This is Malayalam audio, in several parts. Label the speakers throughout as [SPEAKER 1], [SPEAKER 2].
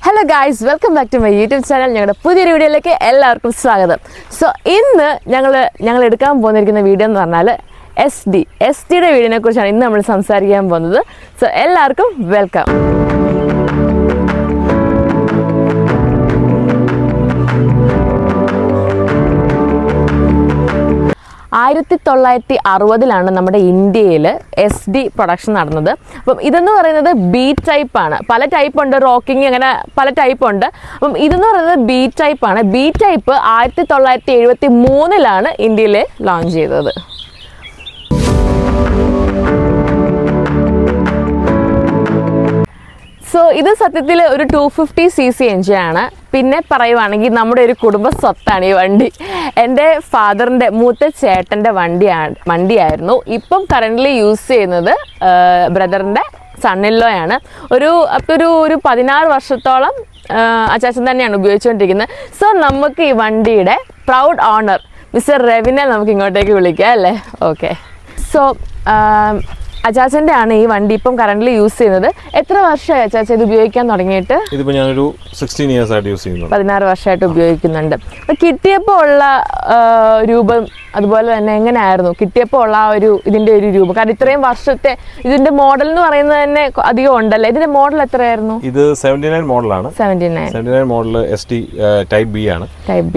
[SPEAKER 1] Hello guys, welcome back to my YouTube channel. ഞങ്ങളുടെ പുതിയൊരു വീഡിയോയിലേക്ക് എല്ലാവർക്കും സ്വാഗതം. സോ ഇന്ന് ഞങ്ങൾ എടുക്കാൻ പോകുന്ന വീഡിയോ എന്ന് പറഞ്ഞാൽ എസ്ഡിയുടെ വീഡിയോനെ കുറിച്ചാണ് ഇന്ന് നമ്മൾ സംസാരിക്കാൻ പോകുന്നത്. സോ എല്ലാവർക്കും വെൽക്കം. 1960 നമ്മുടെ ഇന്ത്യയിൽ SD പ്രൊഡക്ഷൻ നടന്നത്. അപ്പം ഇതെന്ന് പറയുന്നത് ബി ടൈപ്പാണ്. പല ടൈപ്പ് ഉണ്ട്, റോക്കിംഗ് അങ്ങനെ പല ടൈപ്പ് ഉണ്ട്. അപ്പം ഇതെന്ന് പറയുന്നത് ബി ടൈപ്പാണ്. ബി ടൈപ്പ് 1973 ഇന്ത്യയിൽ ലോഞ്ച് ചെയ്തത്. സോ ഇത് സത്യത്തിൽ ഒരു 250cc എഞ്ചിനാണ്. പിന്നെ പറയുവാണെങ്കിൽ നമ്മുടെ ഒരു കുടുംബ സ്വത്താണ് ഈ വണ്ടി. എൻ്റെ ഫാദറിൻ്റെ മൂത്ത ചേട്ടൻ്റെ വണ്ടിയായിരുന്നു. ഇപ്പം കറൻ്റ്ലി യൂസ് ചെയ്യുന്നത് ബ്രദറിൻ്റെ സണ്ണില്ലോയാണ്. ഒരു 16 വർഷത്തോളം അച്ചാച്ചൻ തന്നെയാണ് ഉപയോഗിച്ചുകൊണ്ടിരിക്കുന്നത്. സോ നമുക്ക് ഈ വണ്ടിയുടെ പ്രൗഡ് ഓണർ മിസ്റ്റർ രവിനെ നമുക്ക് ഇങ്ങോട്ടേക്ക് വിളിക്കാം അല്ലേ? ഓക്കെ. സോ അച്ചാച്ചൻ്റെ ആണ് ഈ വണ്ടി ഇപ്പം കറൻ്റ്ലി യൂസ് ചെയ്യുന്നത്. എത്ര വർഷമായി അച്ചാച്ച ഇത് ഉപയോഗിക്കാൻ തുടങ്ങിയിട്ട്?
[SPEAKER 2] ഇതിപ്പോൾ ഞാനൊരു 16 years ആയിട്ട് യൂസ് ചെയ്യുന്നു.
[SPEAKER 1] 16 വർഷമായിട്ട് ഉപയോഗിക്കുന്നുണ്ട്. അപ്പം കിട്ടിയപ്പോൾ ഉള്ള രൂപം അതുപോലെ തന്നെ എങ്ങനെയായിരുന്നു കിട്ടിയപ്പോൾ ഉള്ള ഇതിൻ്റെ ഒരു രൂപം? കാരണം ഇത്രയും വർഷത്തെ ഇതിൻ്റെ മോഡൽ എന്ന് പറയുന്നത് തന്നെ അധികം ഉണ്ടല്ലോ. ഇതിൻ്റെ മോഡൽ എത്രയായിരുന്നു?
[SPEAKER 2] ഇത് 79 മോഡലാണ്. 79 മോഡൽ SD ടൈപ്പ് ബി ആണ്.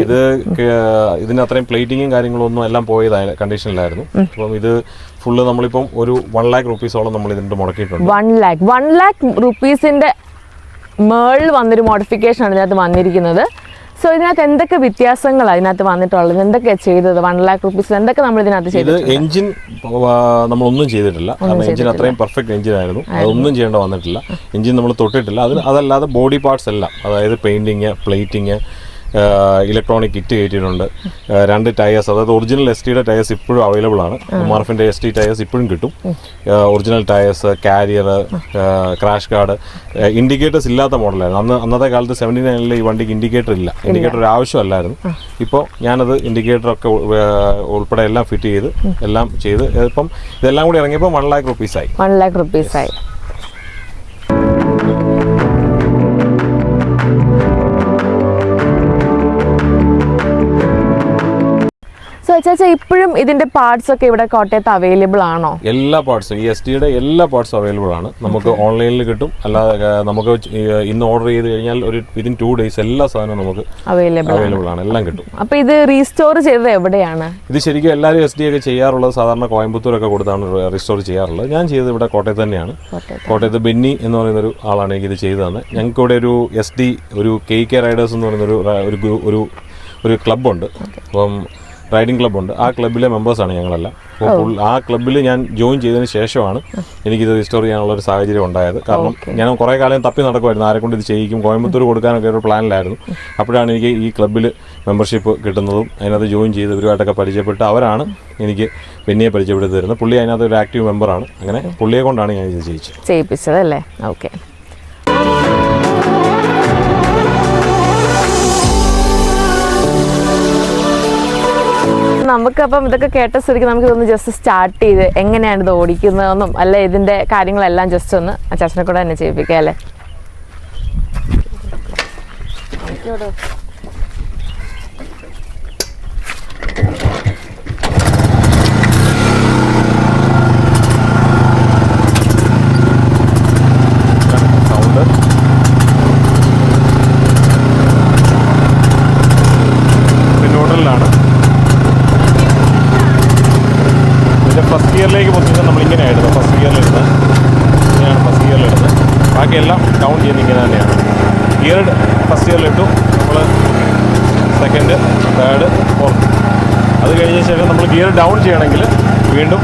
[SPEAKER 2] ഇത് ഇതിന് അത്രയും പ്ലേറ്റിങ്ങും കാര്യങ്ങളും ഒന്നും എല്ലാം പോയ കണ്ടീഷനിലായിരുന്നു. അപ്പം ഇത് ഫുള്ള് നമ്മളിപ്പം ഒരു 1 lakh rupees-ഓളം നമ്മൾ ഇതിൻ്റെ മുടക്കിയിട്ടുണ്ട്.
[SPEAKER 1] 1 lakh rupees-ന്റെ മേളിൽ വന്നൊരു മോഡിഫിക്കേഷൻ ആണ് ഇതിനകത്ത് വന്നിരിക്കുന്നത്. സോ ഇതിനകത്ത് എന്തൊക്കെ വ്യത്യാസങ്ങളാണ് ഇതിനകത്ത് വന്നിട്ടുള്ളത്? എന്തൊക്കെയാണ് ചെയ്തത്? 1 lakh rupees എന്തൊക്കെ നമ്മൾ ഇതിനകത്ത് ചെയ്തത്?
[SPEAKER 2] എഞ്ചിൻ നമ്മളൊന്നും ചെയ്തിട്ടില്ല. കാരണം എഞ്ചിൻ അത്രയും പെർഫെക്റ്റ് എഞ്ചിൻ ആയിരുന്നു. അതൊന്നും ചെയ്യേണ്ട വന്നിട്ടില്ല. എഞ്ചിൻ നമ്മൾ തൊട്ടിട്ടില്ല. അതല്ലാതെ ബോഡി പാർട്സ് എല്ലാം, അതായത് പെയിന്റിങ്, പ്ലേറ്റിങ്, ഇലക്ട്രോണിക് കിറ്റ് കയറ്റിയിട്ടുണ്ട്. 2 ടയേഴ്സ്, അതായത് ഒറിജിനൽ SD-യുടെ ടയേഴ്സ് ഇപ്പോഴും അവൈലബിൾ ആണ്. മാർഫിൻ്റെ SD ടയേഴ്സ് ഇപ്പോഴും കിട്ടും. Original tyres, carrier, crash guard, indicators ഇല്ലാത്ത മോഡലായിരുന്നു. അന്നത്തെ കാലത്ത് 79 ഈ വണ്ടിക്ക് ഇൻഡിക്കേറ്റർ ഇല്ല. ഇൻഡിക്കേറ്റർ ഒരു ആവശ്യമല്ലായിരുന്നു. ഇപ്പോൾ ഞാനത് ഇൻഡിക്കേറ്ററൊക്കെ ഉൾപ്പെടെ എല്ലാം ഫിറ്റ് ചെയ്ത് എല്ലാം ചെയ്ത് ഇപ്പം ഇതെല്ലാം കൂടി ഇറങ്ങിയപ്പോൾ 1 lakh rupees ആയി.
[SPEAKER 1] 1 lakh rupees ആയി. ചേച്ചാ ഇപ്പോഴും ഇതിന്റെ പാർട്സ് ഒക്കെ ഇവിടെ കോട്ടയത്ത് അവൈലബിൾ ആണോ?
[SPEAKER 2] എല്ലാ പാർട്സും, ഈ SD-യുടെ എല്ലാ പാർട്സും അവൈലബിൾ ആണ്. നമുക്ക് ഓൺലൈനിൽ കിട്ടും. അല്ലാതെ നമുക്ക് ഇന്ന് ഓർഡർ ചെയ്ത് കഴിഞ്ഞാൽ ഒരു വിതിൻ 2 days എല്ലാ സാധനവും നമുക്ക് അവൈലബിൾ ആണ്. എല്ലാം കിട്ടും.
[SPEAKER 1] അപ്പൊ ഇത് റീസ്റ്റോർ ചെയ്തത് എവിടെയാണ്?
[SPEAKER 2] ഇത് ശരിക്കും എല്ലാവരും SD ഒക്കെ ചെയ്യാറുള്ളത് സാധാരണ കോയമ്പത്തൂരൊക്കെ കൊടുത്താണ് റീസ്റ്റോർ ചെയ്യാറുള്ളത്. ഞാൻ ചെയ്തത് ഇവിടെ കോട്ടയത്ത് തന്നെയാണ്. കോട്ടയത്ത് ബെന്നി എന്ന് പറയുന്ന ഒരു ആളാണ് എനിക്ക് ഇത് ചെയ്തു തന്നെ. ഞങ്ങൾക്ക് ഇവിടെ ഒരു SD ഒരു KK റൈഡേഴ്സ് എന്ന് പറയുന്ന ഒരു ക്ലബ്ബുണ്ട്. അപ്പം റൈഡിംഗ് ക്ലബ്ബുണ്ട്. ആ ക്ലബ്ബിലെ മെമ്പേഴ്സാണ് ഞങ്ങളെല്ലാം. അപ്പോൾ ആ ക്ലബ്ബിൽ ഞാൻ ജോയിൻ ചെയ്തതിന് ശേഷമാണ് എനിക്കിത് റീസ്റ്റോർ ചെയ്യാനുള്ള ഒരു സാഹചര്യം ഉണ്ടായത്. കാരണം ഞാൻ കുറേ കാലം തപ്പി നടക്കുമായിരുന്നു, ആരെക്കൊണ്ട് ഇത് ചെയ്യിക്കും. കോയമ്പത്തൂർ കൊടുക്കാനൊക്കെ ഒരു പ്ലാനിലായിരുന്നു. അപ്പോഴാണ് എനിക്ക് ഈ ക്ലബ്ബിൽ മെമ്പർഷിപ്പ് കിട്ടുന്നതും അതിനകത്ത് ജോയിൻ ചെയ്ത് ഇവരുമായിട്ടൊക്കെ പരിചയപ്പെട്ട് അവരാണ് എനിക്ക് ബെന്നിയെ പരിചയപ്പെടുത്തി തരുന്നത്. പുള്ളി അതിനകത്ത് ഒരു ആക്റ്റീവ് മെമ്പറാണ്. അങ്ങനെ പുള്ളിയെ കൊണ്ടാണ് ഞാൻ ഇത്
[SPEAKER 1] ചെയ്യിപ്പിച്ചത് അല്ലേ? ഓക്കെ. നമുക്കപ്പം ഇതൊക്കെ കേട്ട സ്ഥിതിക്ക് നമുക്ക് ഇതൊന്ന് ജസ്റ്റ് സ്റ്റാർട്ട് ചെയ്ത് എങ്ങനെയാണ് ഇത് ഓടിക്കുന്നതെന്നും അല്ലെ ഇതിൻ്റെ കാര്യങ്ങളെല്ലാം ജസ്റ്റ് ഒന്ന് അച്ചാച്ചനെ കൂടെ തന്നെ ചെയ്യിപ്പിക്കാം അല്ലേ?
[SPEAKER 2] ഫസ്റ്റ് ഗിയറിലേക്ക് പൊസിഷൻ നമ്മളിങ്ങനെ ആയിരുന്നു. ഫസ്റ്റ് ഗിയറിലിരുന്ന് ഇങ്ങനെയാണ് ഫസ്റ്റ് ഗിയറിലിരുന്നത്. ബാക്കിയെല്ലാം ഡൗൺ ചെയ്യുന്നത് ഇങ്ങനെ തന്നെയാണ്. ഗിയർ ഫസ്റ്റ് ഗിയറിലിട്ടു, നമ്മൾ സെക്കൻഡ്, തേർഡ്, ഫോർത്ത്. അത് കഴിഞ്ഞ ശേഷം നമ്മൾ ഗിയർ ഡൗൺ ചെയ്യണമെങ്കിൽ വീണ്ടും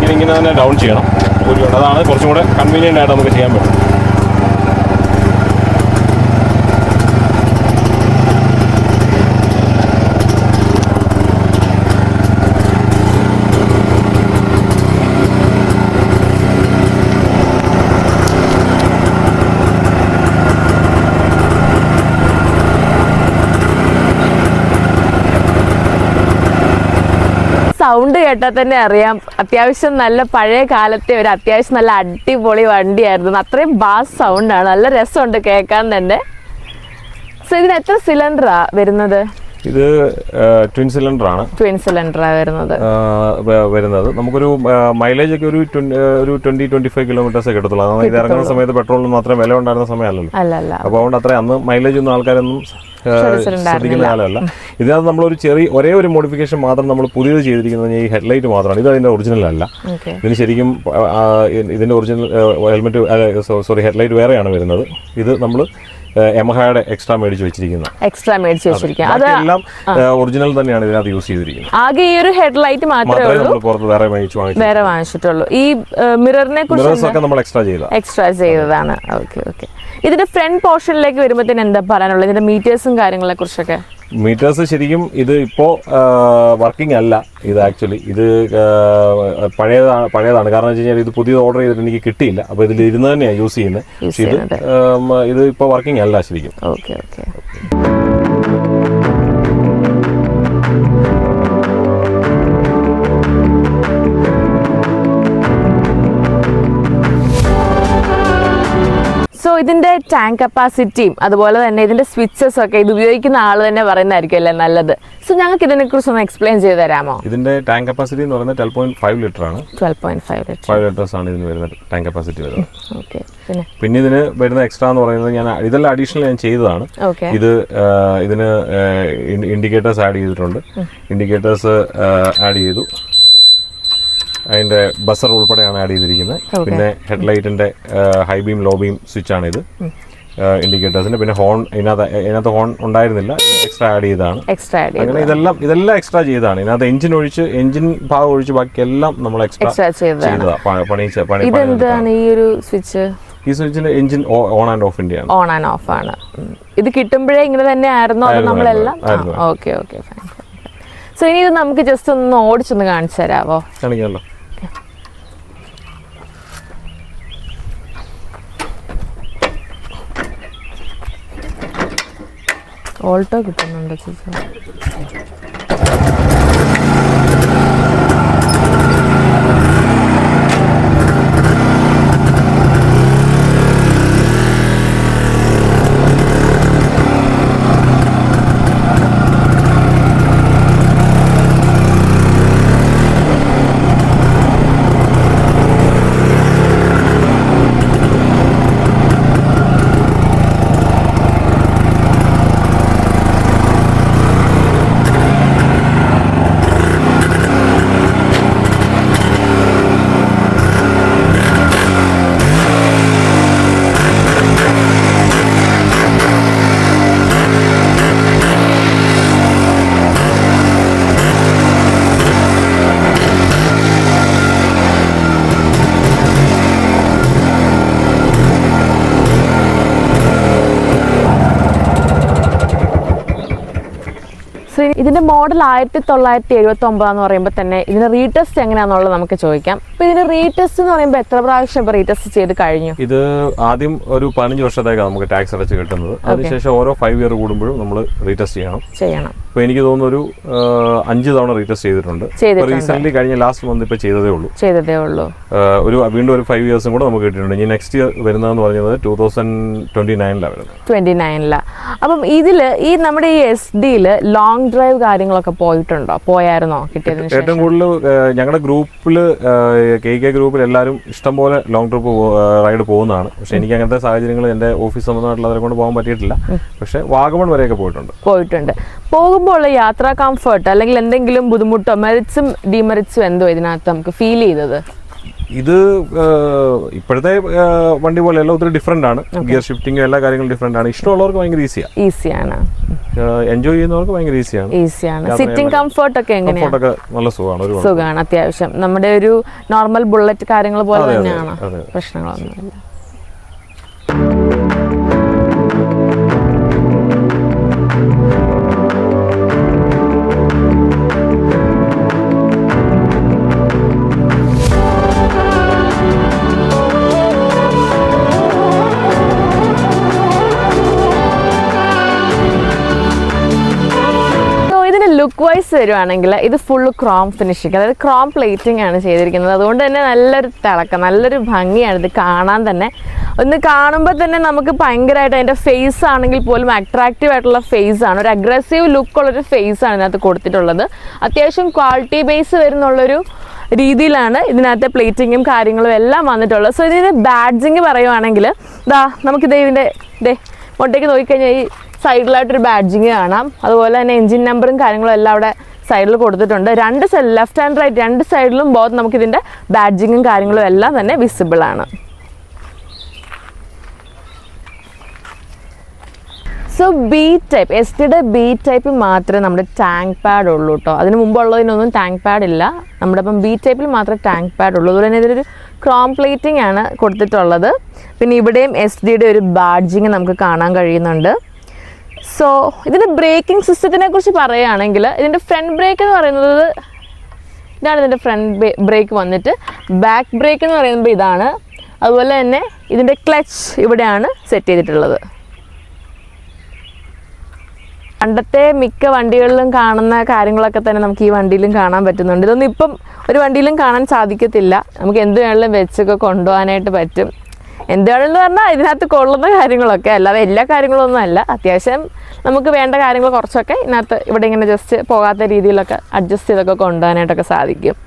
[SPEAKER 2] ഇങ്ങനെ തന്നെ ഡൗൺ ചെയ്യണം. അതാണ് കുറച്ചും കൂടെ കൺവീനിയൻ്റ് ആയിട്ട് നമുക്ക് ചെയ്യാൻ പറ്റും.
[SPEAKER 1] സൗണ്ട് കേട്ടാൽ തന്നെ അറിയാം അത്യാവശ്യം നല്ല പഴയ കാലത്തെ ഒരു അത്യാവശ്യം നല്ല അടിപൊളി വണ്ടിയായിരുന്നു. അത്രയും ബാസ് സൗണ്ടാണ്, നല്ല രസമുണ്ട് കേൾക്കാൻ തന്നെ. സോ ഇതിന് എത്ര സിലിണ്ടറാ വരുന്നത്?
[SPEAKER 2] ഇത് ട്വിൻ സിലിണ്ടറാണ്.
[SPEAKER 1] ട്വിൻ സിലിണ്ടറാണ്
[SPEAKER 2] വരുന്നത്. നമുക്കൊരു മൈലേജ് ഒക്കെ ഒരു 20-25 കിലോമീറ്റേഴ്സേ കിട്ടത്തുള്ളൂ. അതാണ് ഇത് ഇറങ്ങുന്ന സമയത്ത് പെട്രോളിന് മാത്രം വില ഉണ്ടായിരുന്ന സമയമല്ലല്ലോ. അപ്പോൾ അതുകൊണ്ട് അത്ര അന്ന് മൈലേജ് ഒന്നും ആൾക്കാരൊന്നും ശ്രദ്ധിക്കുന്ന കാലമല്ല. ഇതിനകത്ത് നമ്മളൊരു ഒരേ ഒരു മോഡിഫിക്കേഷൻ മാത്രം നമ്മൾ പുതിയത് ചെയ്തിരിക്കുന്നത് ഈ ഹെഡ്ലൈറ്റ് മാത്രമാണ്. ഇത് അതിൻ്റെ ഒറിജിനൽ അല്ല. ഇതിന് ശരിക്കും ഇതിൻ്റെ ഒറിജിനൽ ഹെഡ്ലൈറ്റ് വേറെയാണ് വരുന്നത്. ഇത് നമ്മൾ യമഹയുടെ എക്സ്ട്രാ മേടിച്ച് വെച്ചിരിക്കുന്നത്. അതെല്ലാം ഒറിജിനൽ തന്നെയാണ് ഇതിനകത്ത് യൂസ് ചെയ്തിരിക്കുന്നത്.
[SPEAKER 1] ആകെ ഈ ഒരു ഹെഡ്ലൈറ്റ് മാത്രമേ
[SPEAKER 2] നമ്മൾ പുറത്ത് വേറെ
[SPEAKER 1] വാങ്ങിച്ചിട്ടുള്ളൂ. ഈ മിററിനെ കുറിച്ച്
[SPEAKER 2] നമ്മൾ
[SPEAKER 1] എക്സ്ട്രാ ചെയ്തതാണ്. ഓക്കെ. ഇതിന്റെ ഫ്രണ്ട് പോർഷനിലേക്ക് വരുമ്പോഴത്തേന് എന്താ പറയാനുള്ളത്? ഇതിന്റെ മീറ്റേഴ്സും കാര്യങ്ങളെ കുറിച്ചൊക്കെ?
[SPEAKER 2] മീറ്റേഴ്സ് ശരിക്കും ഇത് ഇപ്പോൾ വർക്കിംഗ് അല്ല. ഇത് ആക്ച്വലി ഇത് പഴയതാണ്. കാരണം വെച്ച് കഴിഞ്ഞാൽ ഇത് പുതിയത് ഓർഡർ ചെയ്തിട്ട് എനിക്ക് കിട്ടിയില്ല. അപ്പോൾ ഇതിൽ ഇരുന്ന് തന്നെയാണ് യൂസ് ചെയ്യുന്നത്. ഇത് ഇപ്പോൾ വർക്കിംഗ് അല്ല ശരിക്കും.
[SPEAKER 1] ഓക്കെ. സോ ഇതിന്റെ ടാങ്ക് കപ്പാസിറ്റിയും അതുപോലെ തന്നെ ഇതിന്റെ സ്വിച്ചസ് ഒക്കെ ഇത് ഉപയോഗിക്കുന്ന ആൾ തന്നെ പറയുന്നതായിരിക്കും അല്ലേ നല്ലത്. സോ ഞങ്ങൾക്ക് ഇതിനെ കുറിച്ച് ഒന്ന് എക്സ്പ്ലെയിൻ ചെയ്ത് തരാമോ?
[SPEAKER 2] ഇതിന്റെ ടാങ്ക് കപ്പാസിറ്റി എന്ന് പറയുന്നത് 12.5 ലിറ്റർ ആണ്.
[SPEAKER 1] 12.5
[SPEAKER 2] ലിറ്റേഴ്സ് ആണ് ഇതിന് വരുന്ന ടാങ്ക് കപ്പാസിറ്റി വരുന്നത്.
[SPEAKER 1] ഓക്കെ.
[SPEAKER 2] പിന്നെ ഇതിന് വരുന്ന എക്സ്ട്രാ എന്ന് പറയുന്നത് ഇതെല്ലാം അഡീഷണൽ ഞാൻ ചെയ്തതാണ്. ഇതിന് ഇൻഡിക്കേറ്റേഴ്സ് ആഡ് ചെയ്തിട്ടുണ്ട്. ഇൻഡിക്കേറ്റേഴ്സ് ആഡ് ചെയ്തു. അതിന്റെ ബസർ ഉൾപ്പെടെയാണ് ആഡ് ചെയ്തിരിക്കുന്നത്. പിന്നെ ഹെഡ്ലൈറ്റിന്റെ high beam low beam switch ആണ് ഇത് ഇൻഡിക്കേറ്റേഴ്സിന്. പിന്നെ ഹോൺ ഇതിനകത്ത് ഹോൺ ഉണ്ടായിരുന്നില്ല, എക്സ്ട്രാ ആഡ് ചെയ്തതാണ്. അങ്ങനെ ഇതെല്ലാം എക്സ്ട്രാ ചെയ്തതാണ്. ഇതിനകത്ത് എഞ്ചിൻ ഭാഗം ഒഴിച്ച് ബാക്കി എല്ലാം നമ്മൾ എക്സ്ട്രാ ചെയ്തതാണ്. ഈ സ്വിച്ചിന്റെ എഞ്ചിൻ ഓൺ ആൻഡ് ഓഫ്
[SPEAKER 1] ആണ്. ഇത് കിട്ടുമ്പോഴേ ഇങ്ങനെ തന്നെ ആയിരുന്നോ അത് നമ്മളെല്ലാം? ഓക്കെ. സോ ഇനി ഇത് നമുക്ക് ജസ്റ്റ് ഒന്ന് ഓടിച്ചൊന്ന് കാണിച്ചു തരാമോ?
[SPEAKER 2] കാണിക്കാമല്ലോ.
[SPEAKER 1] ഓൾട്ടോ കിട്ടുന്നുണ്ട് ചേച്ചി. ഇതിന്റെ മോഡൽ 1979 എന്ന് പറയുമ്പോൾ തന്നെ ഇതിന് റീടെസ്റ്റ് എങ്ങനെയാണെന്നുള്ളത് നമുക്ക് ചോദിക്കാം. അപ്പോൾ ഇതിന് റീടെസ്റ്റ് എന്ന് പറയുമ്പോൾ എത്ര പ്രാവശ്യം ഇപ്പോൾ റീടെസ്റ്റ് ചെയ്ത് കഴിഞ്ഞു?
[SPEAKER 2] ഇത് ആദ്യം ഒരു 15 വർഷത്തേക്കാണ് നമുക്ക് ടാക്സ് അടച്ച് കിട്ടുന്നത്. അതിനുശേഷം ഓരോ 5 ഇയർ കൂടുമ്പോഴും നമ്മൾ റീടെസ്റ്റ് ചെയ്യണം. അപ്പോൾ എനിക്ക് തോന്നുന്നു ഒരു 5 തവണ റീടെസ്റ്റ് ചെയ്തിട്ടുണ്ട്. റീസെന്റ് കഴിഞ്ഞ ലാസ്റ്റ് മന്ത് ഇപ്പോൾ ചെയ്തതേ ഉള്ളൂ. വീണ്ടും ഒരു 5 ഇയേഴ്സും കൂടെ നമുക്ക് കിട്ടിയിട്ടുണ്ട്. ഇനി നെക്സ്റ്റ് ഇയർ വരുന്നതെന്ന് പറയുന്നത് 2029 വരുന്നത്. 29. അപ്പം ഇതിൽ ഈ നമ്മുടെ ഈ SD-യിൽ ലോങ് ഡ്രൈവ് കാര്യങ്ങളൊക്കെ പോയായിരുന്നോ? കിട്ടിയതിന് ഏറ്റവും കൂടുതൽ ഞങ്ങളുടെ ഗ്രൂപ്പിൽ KK ഗ്രൂപ്പിൽ എല്ലാവരും ഇഷ്ടംപോലെ ലോങ് ട്രിപ്പ് റൈഡ് പോകുന്നതാണ്. പക്ഷെ എനിക്ക് അങ്ങനത്തെ സാഹചര്യങ്ങൾ എൻ്റെ ഓഫീസ് സംബന്ധമായിട്ടുള്ളവരെ കൊണ്ട് പോകാൻ പറ്റിയിട്ടില്ല. പക്ഷെ വാഗമൺ വരെയൊക്കെ പോയിട്ടുണ്ട്.
[SPEAKER 1] പോകുമ്പോൾ യാത്രാ കംഫർട്ട് അല്ലെങ്കിൽ എന്തെങ്കിലും ബുദ്ധിമുട്ടോ മെറിറ്റ്സും ഡിമെറിറ്റ്സും എന്തോ ഇതിനകത്ത് നമുക്ക് ഫീൽ ചെയ്തത്?
[SPEAKER 2] ഇത് ഇപ്പോഴത്തെ വണ്ടി പോലെയല്ല, ഒത്തിരി ഡിഫറെന്റ് ആണ്. ഗിയർ ഷിഫ്റ്റിംഗ് എല്ലാ കാര്യങ്ങളും ഡിഫറെന്റ് ആണ്. ഇഷ്ടമുള്ളവർക്ക് ഭയങ്കര ഈസിയാണ്. എൻജോയ് ചെയ്യുന്നവർക്ക് ഭയങ്കര ഈസിയാണ്.
[SPEAKER 1] സിറ്റിംഗ് കംഫർട്ട് ഒക്കെ എങ്ങനെയാണ്?
[SPEAKER 2] നല്ല സുഖമാണ്
[SPEAKER 1] അത്യാവശ്യം നമ്മുടെ ഒരു നോർമൽ ബുള്ളറ്റ് കാര്യങ്ങൾ പോലെ തന്നെയാണ്. പ്രശ്നങ്ങളൊന്നുമില്ല. ലുക്ക് വൈസ് വരുവാണെങ്കിൽ ഇത് ഫുള്ള് ക്രോം ഫിനിഷിങ്, അതായത് ക്രോം പ്ലേറ്റിംഗ് ആണ് ചെയ്തിരിക്കുന്നത്. അതുകൊണ്ട് തന്നെ നല്ലൊരു തിളക്കം, നല്ലൊരു ഭംഗിയാണ് ഇത് കാണാൻ തന്നെ. ഒന്ന് കാണുമ്പോൾ തന്നെ നമുക്ക് ഭയങ്കരമായിട്ട് അതിൻ്റെ ഫേസ് ആണെങ്കിൽ പോലും അട്രാക്റ്റീവ് ആയിട്ടുള്ള ഫേസ് ആണ്, ഒരു അഗ്രസീവ് ലുക്കുള്ളൊരു ഫേസ് ആണ് ഇതിനകത്ത് കൊടുത്തിട്ടുള്ളത്. അത്യാവശ്യം ക്വാളിറ്റി ബേസ് വരുന്നുള്ളൊരു രീതിയിലാണ് ഇതിനകത്ത് പ്ലേറ്റിങ്ങും കാര്യങ്ങളും എല്ലാം വന്നിട്ടുള്ളത്. സോ ഇതിൻ്റെ ബാഡ്ജിങ് പറയുവാണെങ്കിൽ നമുക്കിത് ഇതിൻ്റെ മുട്ടേക്ക് നോക്കിക്കഴിഞ്ഞാൽ ഈ സൈഡിലായിട്ടൊരു ബാഡ്ജിങ് കാണാം. അതുപോലെ തന്നെ എൻജിൻ നമ്പറും കാര്യങ്ങളും എല്ലാം അവിടെ സൈഡിൽ കൊടുത്തിട്ടുണ്ട്. രണ്ട് സൈഡ്, ലെഫ്റ്റ് ആൻഡ് റൈറ്റ് രണ്ട് സൈഡിലും ബോത്ത് നമുക്കിതിൻ്റെ ബാഡ്ജിങ്ങും കാര്യങ്ങളും എല്ലാം തന്നെ വിസിബിൾ ആണ്. സോ ബി ടൈപ്പ്, എസ് ടിയുടെ ബി ടൈപ്പ് മാത്രമേ നമ്മുടെ ടാങ്ക് പാഡ് ഉള്ളൂ കേട്ടോ. അതിന് മുമ്പുള്ളതിനൊന്നും ടാങ്ക് പാഡ് ഇല്ല. നമ്മുടെ ഇപ്പം ബി ടൈപ്പിൽ മാത്രമേ ടാങ്ക് പാഡ് ഉള്ളൂ. അതുപോലെ തന്നെ ഇതിലൊരു ക്രോം പ്ലേറ്റിംഗ് ആണ് കൊടുത്തിട്ടുള്ളത്. പിന്നെ ഇവിടെയും എസ് ഡിയുടെ ഒരു ബാഡ്ജിങ് നമുക്ക് കാണാൻ കഴിയുന്നുണ്ട്. സോ ഇതിൻ്റെ ബ്രേക്കിംഗ് സിസ്റ്റത്തിനെ കുറിച്ച് പറയുകയാണെങ്കിൽ ഇതിൻ്റെ ഫ്രണ്ട് ബ്രേക്ക് എന്ന് പറയുന്നത് ഇതാണ്. ഇതിൻ്റെ ഫ്രണ്ട് ബ്രേക്ക് വന്നിട്ട് ബാക്ക് ബ്രേക്ക് എന്ന് പറയുമ്പോൾ ഇതാണ്. അതുപോലെ തന്നെ ഇതിൻ്റെ ക്ലച്ച് ഇവിടെയാണ് സെറ്റ് ചെയ്തിട്ടുള്ളത്. പണ്ടത്തെ മിക്ക വണ്ടികളിലും കാണുന്ന കാര്യങ്ങളൊക്കെ തന്നെ നമുക്ക് ഈ വണ്ടിയിലും കാണാൻ പറ്റുന്നുണ്ട്. ഇതൊന്നും ഇപ്പം ഒരു വണ്ടിയിലും കാണാൻ സാധിക്കത്തില്ല. നമുക്ക് എന്ത് വേണമെങ്കിലും വെച്ചൊക്കെ കൊണ്ടുപോകാനായിട്ട് പറ്റും. എന്ത് വേണമെന്ന് പറഞ്ഞാൽ ഇതിനകത്ത് കൊള്ളുന്ന കാര്യങ്ങളൊക്കെ, അല്ലാതെ എല്ലാ കാര്യങ്ങളൊന്നും അല്ല. അത്യാവശ്യം നമുക്ക് വേണ്ട കാര്യങ്ങൾ കുറച്ചൊക്കെ ഇതിനകത്ത് ഇവിടെ ഇങ്ങനെ ജസ്റ്റ് പോകാത്ത രീതിയിലൊക്കെ അഡ്ജസ്റ്റ് ചെയ്തൊക്കെ കൊണ്ടുപോകാനായിട്ടൊക്കെ സാധിക്കും.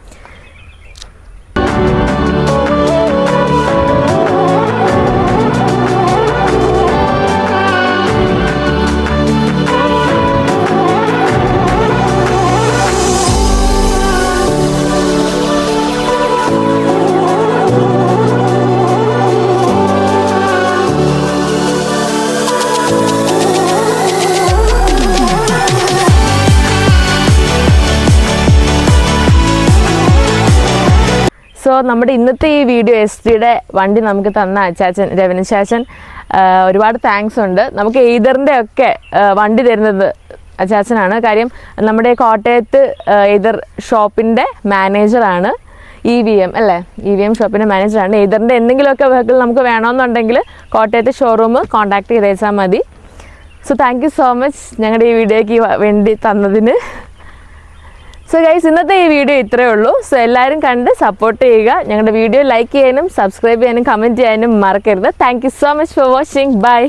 [SPEAKER 1] സോ നമ്മുടെ ഇന്നത്തെ ഈ വീഡിയോ എസ് ടിയുടെ വണ്ടി നമുക്ക് തന്ന അച്ചാച്ചൻ രവീന്ദ്രൻ ചാച്ചൻ ഒരുപാട് താങ്ക്സ് ഉണ്ട്. നമുക്ക് എയ്തറിൻ്റെ ഒക്കെ വണ്ടി തരുന്നത് അച്ചാച്ചനാണ്. കാര്യം നമ്മുടെ കോട്ടയത്ത് എയ്തർ ഷോപ്പിൻ്റെ മാനേജറാണ്, EVM അല്ലേ, EVM ഷോപ്പിൻ്റെ മാനേജറാണ്. എയ്തറിൻ്റെ എന്തെങ്കിലുമൊക്കെ വെഹിക്കിൾ നമുക്ക് വേണമെന്നുണ്ടെങ്കിൽ കോട്ടയത്ത് ഷോറൂം കോൺടാക്ട് ചെയ്തേച്ചാൽ മതി. So thank you so much ഞങ്ങളുടെ ഈ വീഡിയോയ്ക്ക് വേണ്ടി തന്നതിന്. സോ ഗൈസ്, ഇന്നത്തെ ഈ വീഡിയോ ഇത്രയേ ഉള്ളൂ. സോ എല്ലാവരും കണ്ട് സപ്പോർട്ട് ചെയ്യുക. ഞങ്ങളുടെ വീഡിയോ ലൈക്ക് ചെയ്യാനും സബ്സ്ക്രൈബ് ചെയ്യാനും കമൻറ്റ് ചെയ്യാനും മറക്കരുത്. Thank you so much for watching. By.